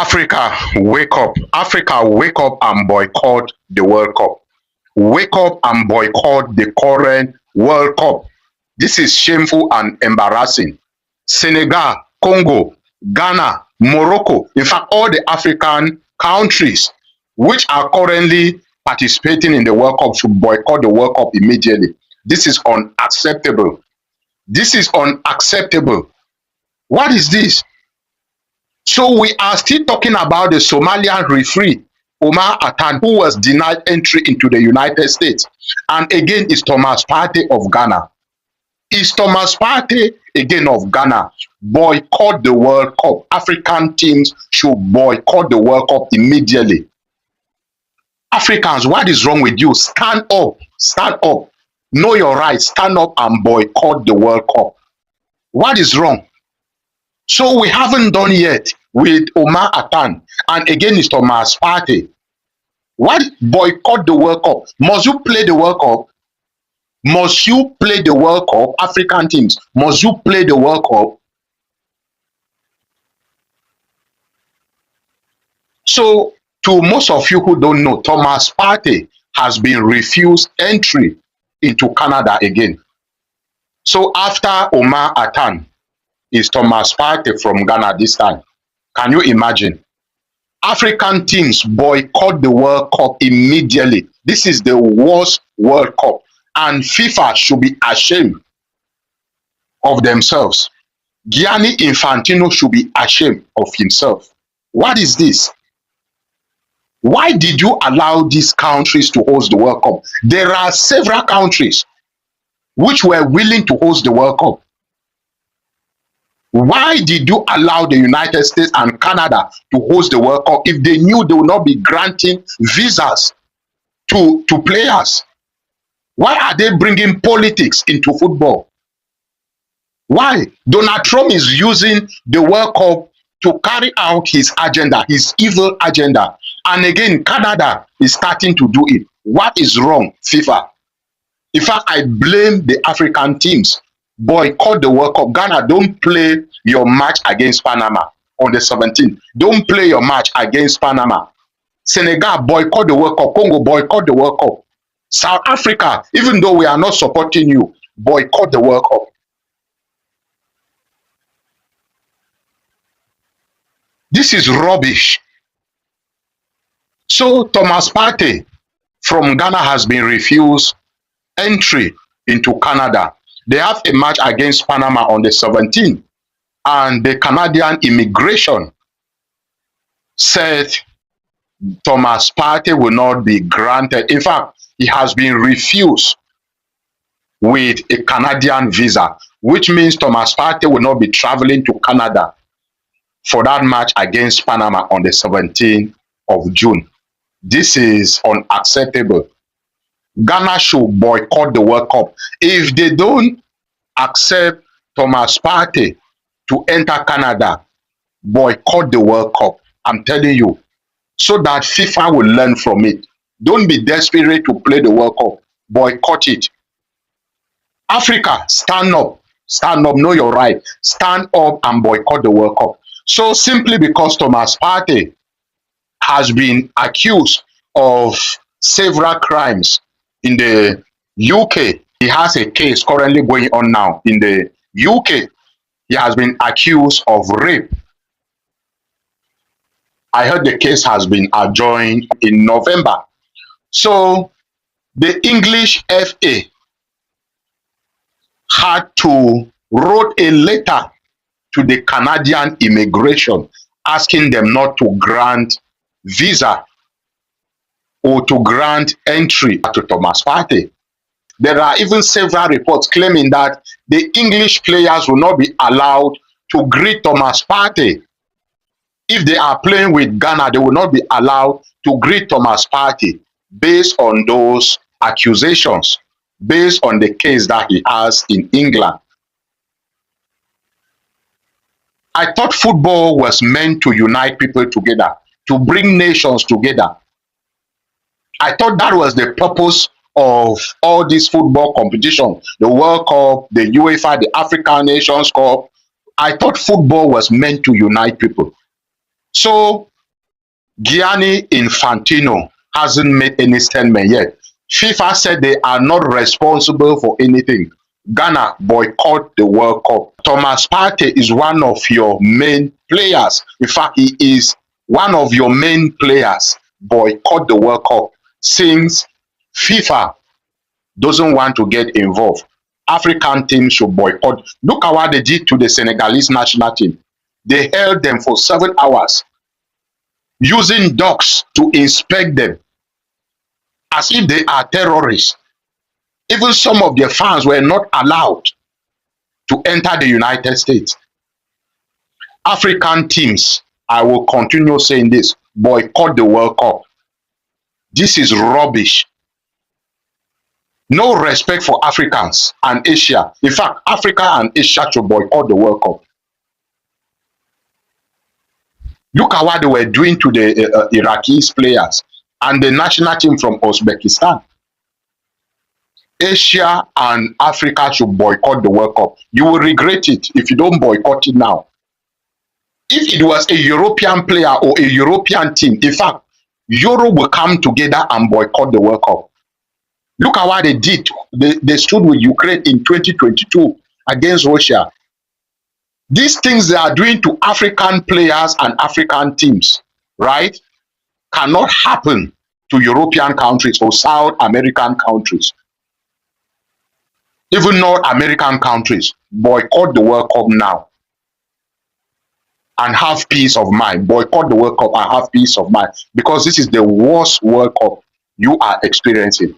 Africa, wake up. Africa, wake up and boycott the World Cup. Wake up and boycott the current World Cup. This is shameful and embarrassing. Senegal, Congo, Ghana, Morocco, in fact, all the African countries which are currently participating in the World Cup should boycott the World Cup immediately. This is unacceptable. This is unacceptable. What is this? So we are still talking about the Somalian referee, Omar Atan, who was denied entry into the United States. And again, it's Thomas Partey of Ghana. Is Thomas Partey again of Ghana? Boycott the World Cup. African teams should boycott the World Cup immediately. Africans, what is wrong with you? Stand up. Stand up. Know your rights. Stand up and boycott the World Cup. What is wrong? So we haven't done yet with Omar Atan. And again, it's Thomas Partey. What? Boycott the World Cup. Must you play the World Cup? Must you play the World Cup? African teams, must you play the World Cup? So, to most of you who don't know, Thomas Partey has been refused entry into Canada again. So, after Omar Atan, is Thomas Partey from Ghana this time. Can you imagine? African teams boycott the World Cup immediately. This is the worst World Cup. And FIFA should be ashamed of themselves. Gianni Infantino should be ashamed of himself. What is this? Why did you allow these countries to host the World Cup? There are several countries which were willing to host the World Cup. Why did you allow the United States and Canada to host the World Cup if they knew they would not be granting visas to players? Why are they bringing politics into football? Why? Donald Trump is using the World Cup to carry out his agenda, his evil agenda. And again, Canada is starting to do it. What is wrong, FIFA? In fact, I blame the African teams. Boycott the World Cup. Ghana, don't play your match against Panama on the 17th. Don't play your match against Panama. Senegal, boycott the World Cup. Congo, boycott the World Cup. South Africa, even though we are not supporting you, boycott the World Cup. This is rubbish. So Thomas Partey from Ghana has been refused entry into Canada. They have a match against Panama on the 17th, and the Canadian immigration said Thomas Partey will not be granted. In fact, he has been refused with a Canadian visa, which means Thomas Partey will not be traveling to Canada for that match against Panama on the 17th of June. This is unacceptable. Ghana should boycott the World Cup. If they don't accept Thomas Partey to enter Canada, boycott the World Cup. I'm telling you, so that FIFA will learn from it. Don't be desperate to play the World Cup. Boycott it. Africa, stand up. Stand up. Know your right. Stand up and boycott the World Cup. So simply because Thomas Partey has been accused of several crimes in the UK, he has a case currently going on now in the UK. He has been accused of rape. I heard the case has been adjourned in November. So the English FA had to wrote a letter to the Canadian immigration asking them not to grant visa or to grant entry to Thomas Partey. There are even several reports claiming that the English players will not be allowed to greet Thomas Partey. If they are playing with Ghana, they will not be allowed to greet Thomas Partey based on those accusations, based on the case that he has in England. I thought football was meant to unite people together, to bring nations together. I thought that was the purpose of all these football competitions, the World Cup, the UEFA, the African Nations Cup. I thought football was meant to unite people. So Gianni Infantino hasn't made any statement yet. FIFA said they are not responsible for anything. Ghana boycott the World Cup. Thomas Partey is one of your main players. In fact, he is one of your main players. Boycott the World Cup since FIFA doesn't want to get involved. African teams should boycott. Look at what they did to the Senegalese national team. They held them for 7 hours using dogs to inspect them as if they are terrorists. Even some of their fans were not allowed to enter the United States. African teams, I will continue saying this, boycott the World Cup. This is rubbish. No respect for Africans and Asia. In fact, Africa and Asia should boycott the World Cup. Look at what they were doing to the Iraqi players and the national team from Uzbekistan. Asia and Africa should boycott the World Cup. You will regret it if you don't boycott it now. If it was a European player or a European team, in fact, Europe will come together and boycott the World Cup. Look at what they did. They stood with Ukraine in 2022 against Russia. These things they are doing to African players and African teams, right, cannot happen to European countries or South American countries. Even North American countries, boycott the World Cup now and have peace of mind. Boycott the World Cup and have peace of mind, because this is the worst World Cup you are experiencing.